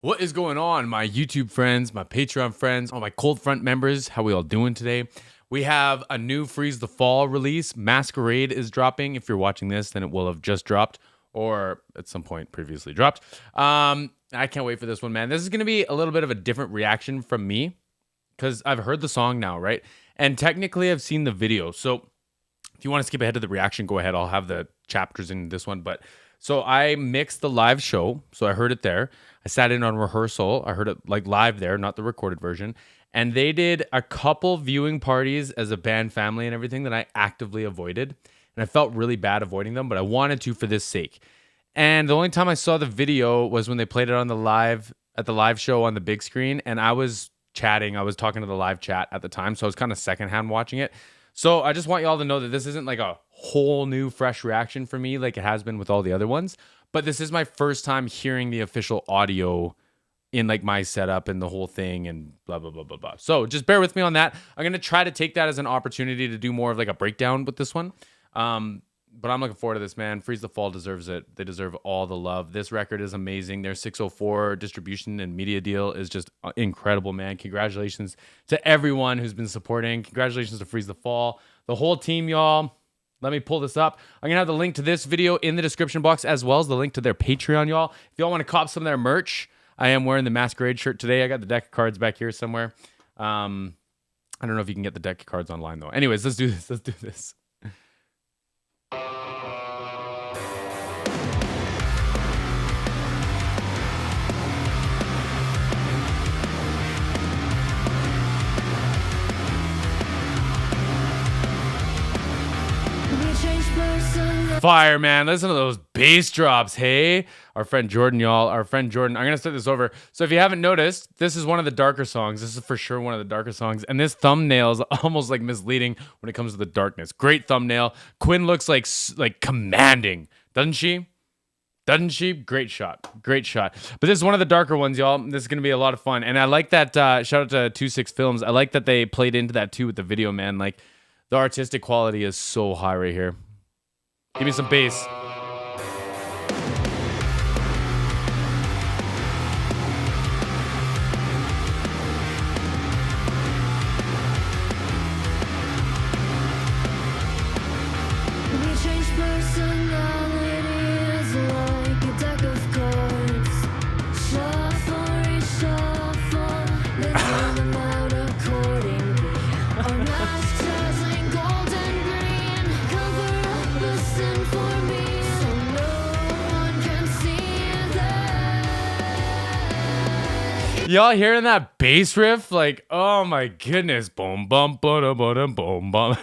What is going on, my YouTube friends, my Patreon friends, all my Cold Front members? How we all doing today? We have a new Freeze the Fall release. Masquerade is dropping. If you're watching this, then it will have just dropped or at some point previously dropped. I can't wait for this one, man. This is going to be a little bit of a different reaction from me because I've heard the song now, right? And technically I've seen the video. So if you want to skip ahead to the reaction, go ahead. I'll have the chapters in this one. But so I mixed the live show. So I heard it there. I sat in on rehearsal. I heard it like live there, not the recorded version. And they did a couple viewing parties as a band family and everything that I actively avoided. And I felt really bad avoiding them, but I wanted to for this sake. And the only time I saw the video was when they played it on the live at the live show on the big screen. And I was chatting. I was talking to the live chat at the time. So I was kind of secondhand watching it. So I just want y'all to know that this isn't like a whole new fresh reaction for me like it has been with all the other ones. But this is my first time hearing the official audio in like my setup and the whole thing and blah, blah, blah, blah, blah. So just bear with me on that. I'm going to try to take that as an opportunity to do more of like a breakdown with this one. But I'm looking forward to this, man. Freeze the Fall deserves it. They deserve all the love. This record is amazing. Their 604 distribution and media deal is just incredible, man. Congratulations to everyone who's been supporting. Congratulations to Freeze the Fall. The whole team, y'all. Let me pull this up. I'm going to have the link to this video in the description box as well as the link to their Patreon, y'all. If y'all want to cop some of their merch, I am wearing the Masquerade shirt today. I got the deck of cards back here somewhere. I don't know if you can get the deck of cards online, though. Anyways, let's do this. Let's do this. Fire, man. Listen to those bass drops, hey? Our friend Jordan, y'all. Our friend Jordan. I'm going to start this over. So if you haven't noticed, this is one of the darker songs. This is for sure one of the darker songs. And this thumbnail is almost like misleading when it comes to the darkness. Great thumbnail. Quinn looks like commanding, doesn't she? Doesn't she? Great shot. Great shot. But this is one of the darker ones, y'all. This is going to be a lot of fun. And I like that, shout out to 26 Films. I like that they played into that too with the video, man. Like, the artistic quality is so high right here. Give me some bass. Y'all hearing that bass riff? Like, oh my goodness. Boom, bum, boom, boom, boom, bum.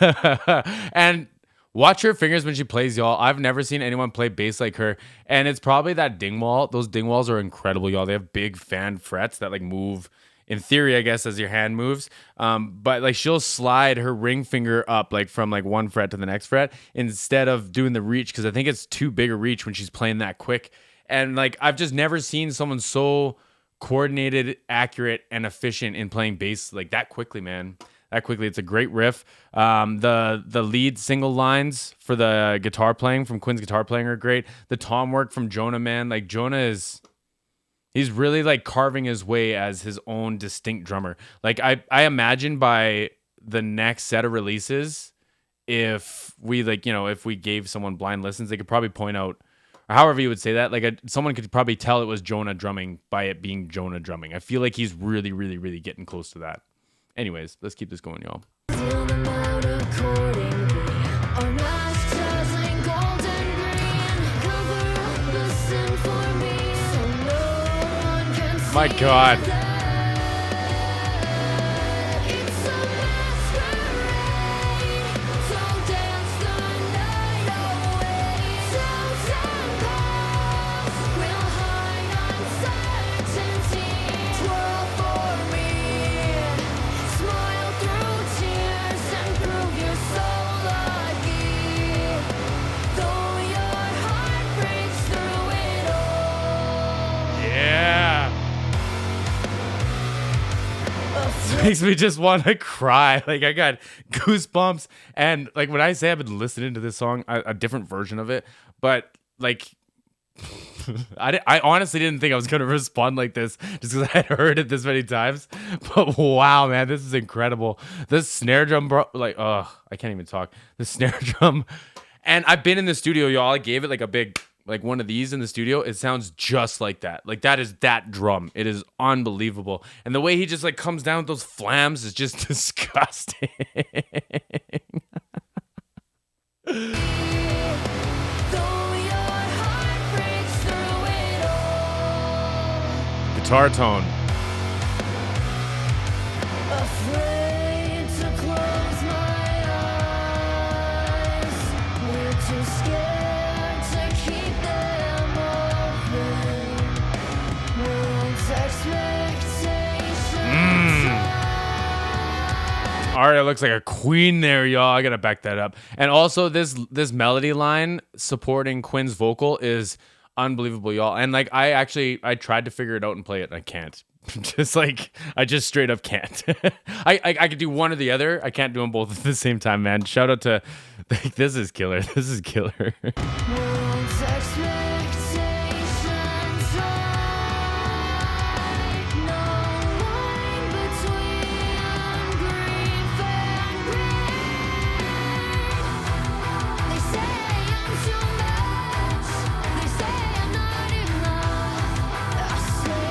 And watch her fingers when she plays, y'all. I've never seen anyone play bass like her. And it's probably that ding wall. Those ding walls are incredible, y'all. They have big fan frets that like move, in theory, I guess, as your hand moves. But like she'll slide her ring finger up like from like one fret to the next fret instead of doing the reach, because I think it's too big a reach when she's playing that quick. And like I've just never seen someone so coordinated, accurate, and efficient in playing bass like that quickly, man. That quickly. It's a great riff. The lead single lines for the guitar playing from Quinn's guitar playing are great. The tom work from Jonah, man. Like Jonah he's really like carving his way as his own distinct drummer. Like I imagine by the next set of releases, if we if we gave someone blind listens, they could probably point out, or however you would say that, like someone could probably tell it was Jonah drumming by it being Jonah drumming. I feel like he's really, really, really getting close to that. Anyways, let's keep this going, y'all. My God. Makes me just want to cry. Like I got goosebumps. And like when I say I've been listening to this song, a different version of it, but like I honestly didn't think I was gonna respond like this just because I had heard it this many times. But wow, man, this is incredible. This snare drum, bro, like, I can't even talk. The snare drum, and I've been in the studio, y'all. I gave it like a big, like one of these in the studio. It sounds just like that. Like that is that drum. It is unbelievable, and the way he just like comes down with those flams is just disgusting. Guitar tone. Afraid to close my eyes. We're too scared to keep them open. Once expectations Aria looks like a queen there, y'all. I gotta back that up. And also this melody line supporting Quinn's vocal is unbelievable, y'all. And like I tried to figure it out and play it and I can't. Just like I just straight up can't. I could do one or the other. I can't do them both at the same time, man. Shout out to like, this is killer. This is killer. once expectations hide. No line between grief and greed. They say I'm too much. They say I'm not enough. I say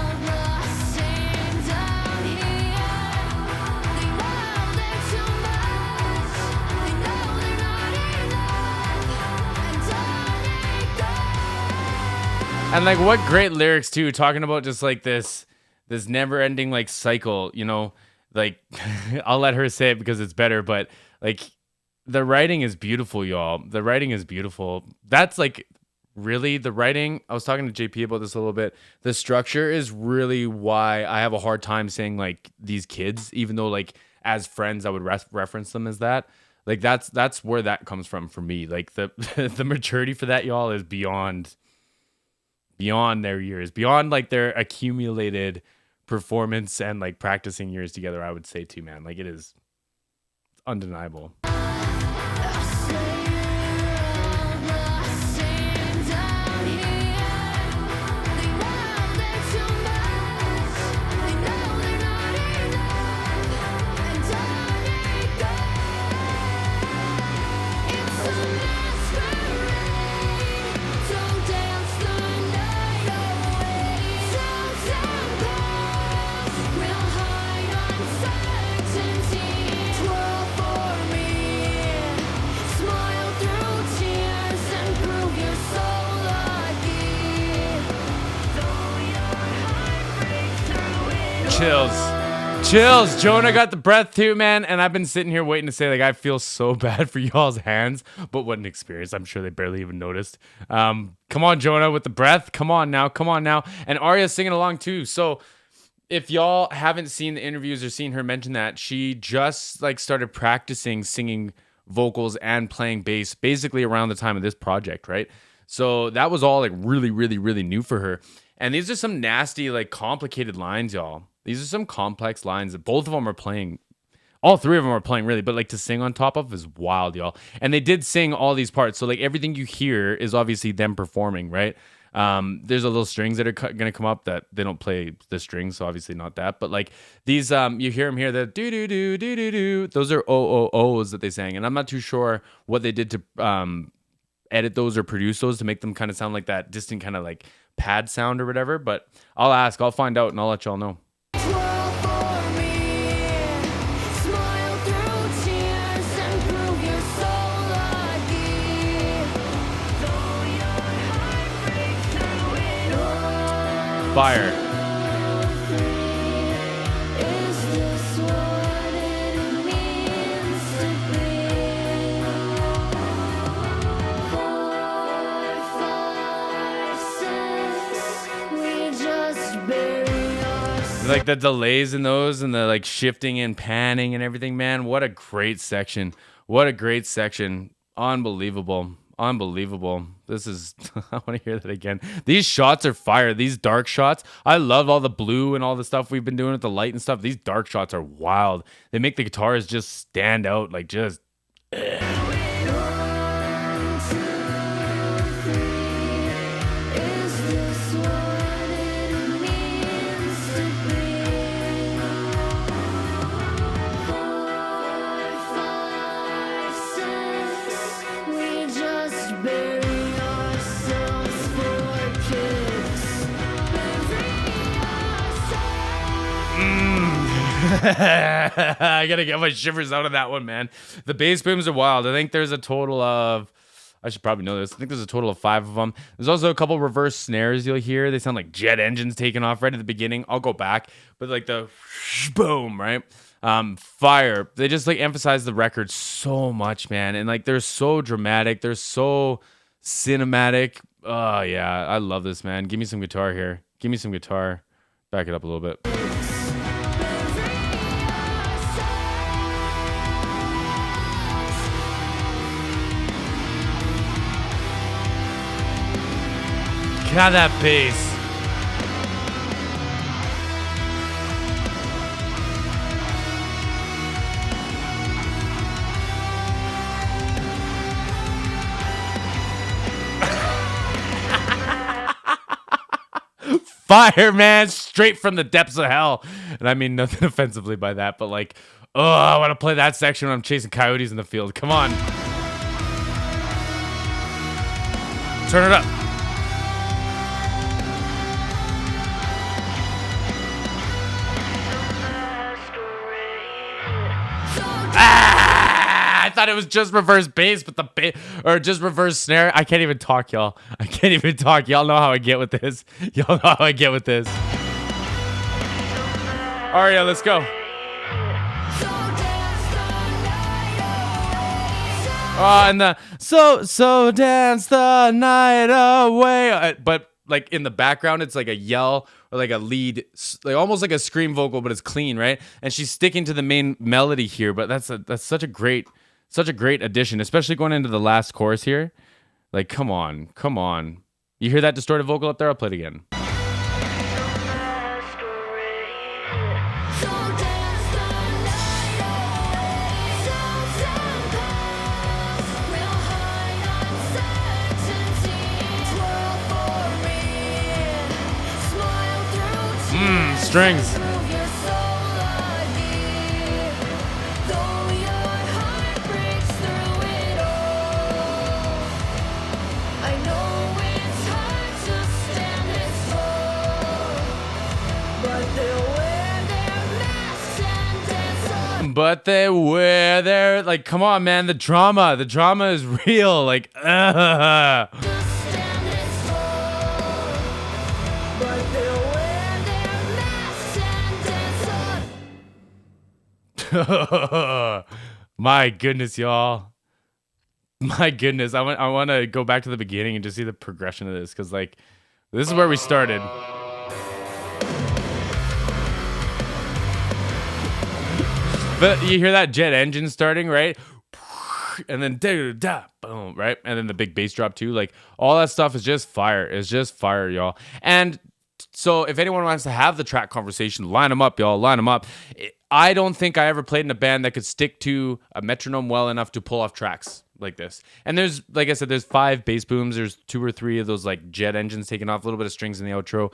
I'm nothing down here. They know they're too much. They know they're not enough. And don't go. And like what great lyrics too, talking about just like this never ending like cycle, you know, like I'll let her say it because it's better, but like the writing is beautiful, y'all. The writing is beautiful. That's like really the writing. I was talking to JP about this a little bit. The structure is really why I have a hard time saying like these kids, even though like as friends I would reference them as that. Like that's where that comes from for me. Like the the maturity for that, y'all, is beyond their years, beyond like their accumulated performance and like practicing years together. I would say too, man. Like it is undeniable. Chills. Jonah got the breath too, man. And I've been sitting here waiting to say, like, I feel so bad for y'all's hands, but what an experience. I'm sure they barely even noticed. Come on, Jonah, with the breath. Come on now. And Arya's singing along too. So if y'all haven't seen the interviews or seen her mention that, she just like started practicing singing vocals and playing bass basically around the time of this project, right? So that was all like really, really, really new for her. And these are some nasty, like complicated lines, y'all. These are some complex lines that both of them are playing. All three of them are playing really, but like to sing on top of is wild, y'all. And they did sing all these parts. So like everything you hear is obviously them performing, right? There's a little strings that are gonna come up that they don't play the strings, so obviously not that. But like these, you hear them here, the do do do do do do. Those are O's that they sang, and I'm not too sure what they did to edit those or produce those to make them kind of sound like that distant kind of like pad sound or whatever. But I'll find out, and I'll let y'all know. Fire. Like the delays in those and the like shifting and panning and everything, man. What a great section. Unbelievable. This is, I want to hear that again. These shots are fire. These dark shots. I love all the blue and all the stuff we've been doing with the light and stuff. These dark shots are wild. They make the guitars just stand out, like just. I gotta get my shivers out of that one, man. The bass booms are wild. I think there's a total of, I should probably know this. I think there's a total of 5 of them. There's also a couple reverse snares you'll hear. They sound like jet engines taking off right at the beginning. I'll go back, but like the boom, right? Fire. They just like emphasize the record so much, man. And like they're so dramatic. They're so cinematic. Oh yeah, I love this, man. Give me some guitar here. Give me some guitar. Back it up a little bit. God, that bass. Fire, man, straight from the depths of hell. And I mean nothing offensively by that, but like, oh, I want to play that section when I'm chasing coyotes in the field. Come on. Turn it up. I thought it was just reverse bass, but or just reverse snare. I can't even talk, y'all. I can't even talk. Y'all know how I get with this. Y'all know how I get with this. All right, let's go. Oh, and the so dance the night away. But like in the background, it's like a yell or like a lead, like almost like a scream vocal, but it's clean, right? And she's sticking to the main melody here. But that's such a great addition, especially going into the last chorus here. Like, come on. You hear that distorted vocal up there? I'll play it again. Strings. But they wear their, like, come on, man, the drama is real, like, My goodness, y'all. My goodness, I want to go back to the beginning and just see the progression of this, because, like, this is where we started. But you hear that jet engine starting, right? And then boom, right? And then the big bass drop too. Like, all that stuff is just fire. It's just fire, y'all. And so if anyone wants to have the track conversation, line them up, y'all. Line them up. I don't think I ever played in a band that could stick to a metronome well enough to pull off tracks like this. And there's, like I said, there's 5 bass booms. There's 2 or 3 of those like jet engines taking off, a little bit of strings in the outro,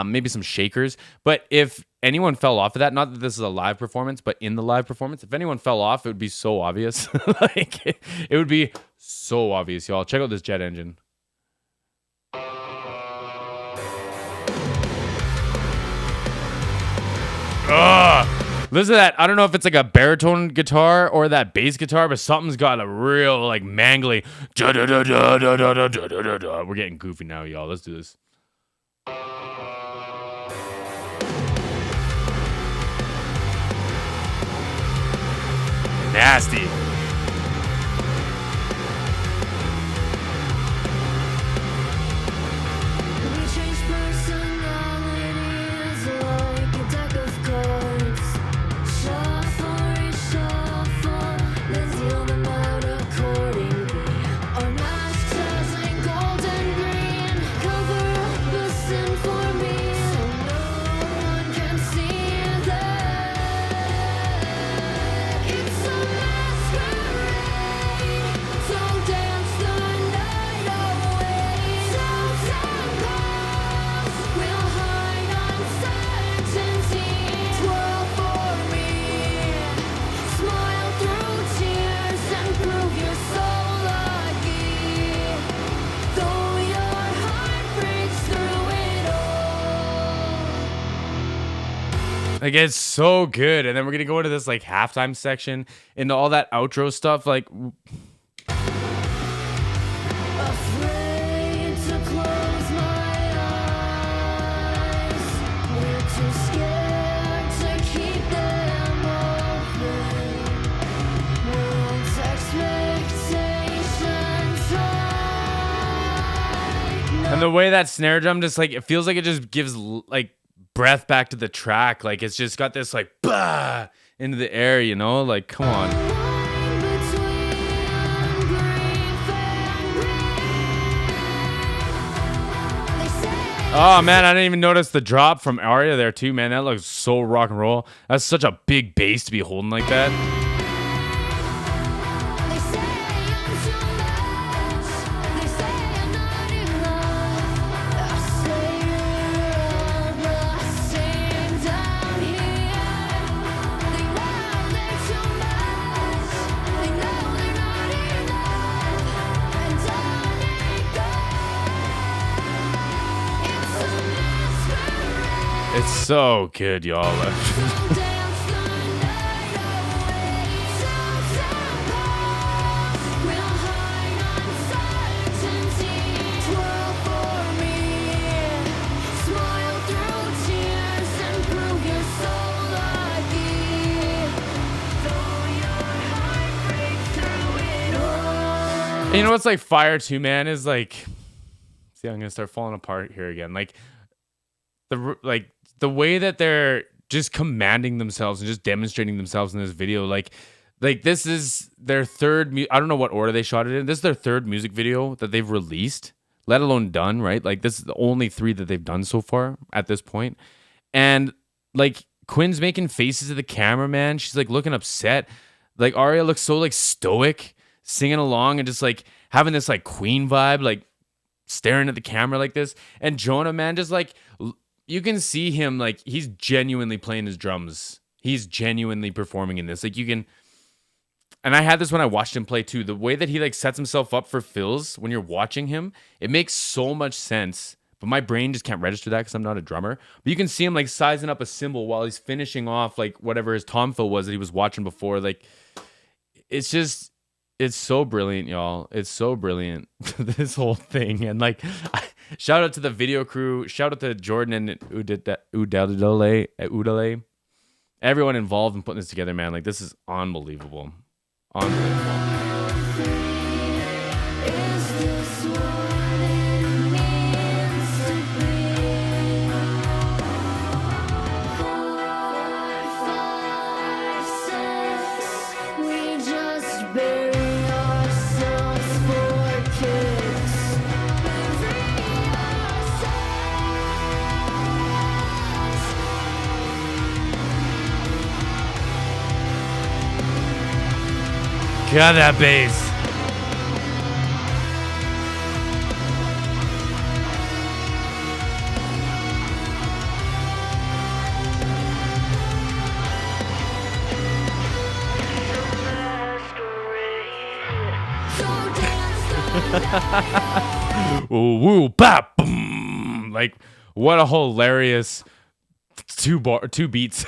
maybe some shakers. But if anyone fell off of that, not that this is a live performance, but in the live performance, if anyone fell off, it would be so obvious. Like, it would be so obvious, y'all. Check out this jet engine. Ugh. Listen to that. I don't know if it's like a baritone guitar or that bass guitar, but something's got a real like mangly. We're getting goofy now, y'all. Let's do this. Nasty. Like it's so good. And then we're gonna go into this like halftime section, into all that outro stuff. Like Afraid to close my eyes. We're too scared to keep them open. World's expectations high. and the way that snare drum just like it feels like it just gives like breath back to the track. Like it's just got this like bah into the air, you know? Like come on. Line between grief and pain. They say Oh man, I didn't even notice the drop from Arya there too, man. That looks so rock and roll. That's such a big bass to be holding like that. They say I'm too much. They say I'm not enough. I say you're all the same down here. They know they're too much. They know they're not enough. And down they go. It's a masquerade. It's so good, y'all. So dance the night away. Sometimes we'll hide uncertainty. Twirl for me. Smile through tears and prove you're so lucky. Though your heart breaks through it all. You know what's like fire too, man, is like, see, I'm gonna start falling apart here again. Like the way that they're just commanding themselves and just demonstrating themselves in this video. Like this is their third. I don't know what order they shot it in. This is their third music video that they've released, let alone done. Right? Like this is the only 3 that they've done so far at this point. And like Quinn's making faces at the camera, man. She's like looking upset. Like Arya looks so like stoic, singing along and just like having this like Queen vibe, like staring at the camera like this. And Jonah, man, just like you can see him like he's genuinely playing his drums. He's genuinely performing in this. Like you can, and I had this when I watched him play too. The way that he like sets himself up for fills when you're watching him, it makes so much sense. But my brain just can't register that because I'm not a drummer. But you can see him like sizing up a cymbal while he's finishing off like whatever his tom fill was that he was watching before. Like it's just, it's so brilliant, y'all. It's so brilliant, this whole thing. And like, shout out to the video crew. Shout out to Jordan and Udale. Everyone involved in putting this together, man. Like this is unbelievable. Unbelievable. Is this what it means to be? 4, 5, 6. We just bury ourselves for kicks. Bury ourselves. God, that bass. Ooh, woo, bap, boom. Like, what a hilarious two beats.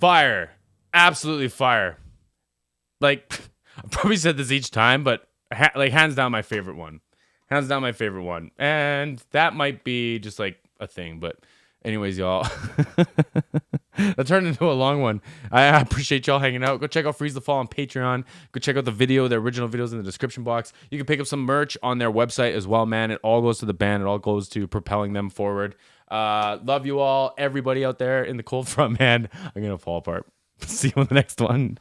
Fire. Absolutely fire. Like, I've probably said this each time, but like hands down my favorite one. Hands down my favorite one. And that might be just like a thing, but anyways, y'all. That turned into a long one. I appreciate y'all hanging out. Go check out Freeze the Fall on Patreon. Go check out the video, the original videos in the description box. You can pick up some merch on their website as well, man. It all goes to the band. It all goes to propelling them forward. Love you all, everybody out there in the cold front, man. I'm going to fall apart. See you on the next one.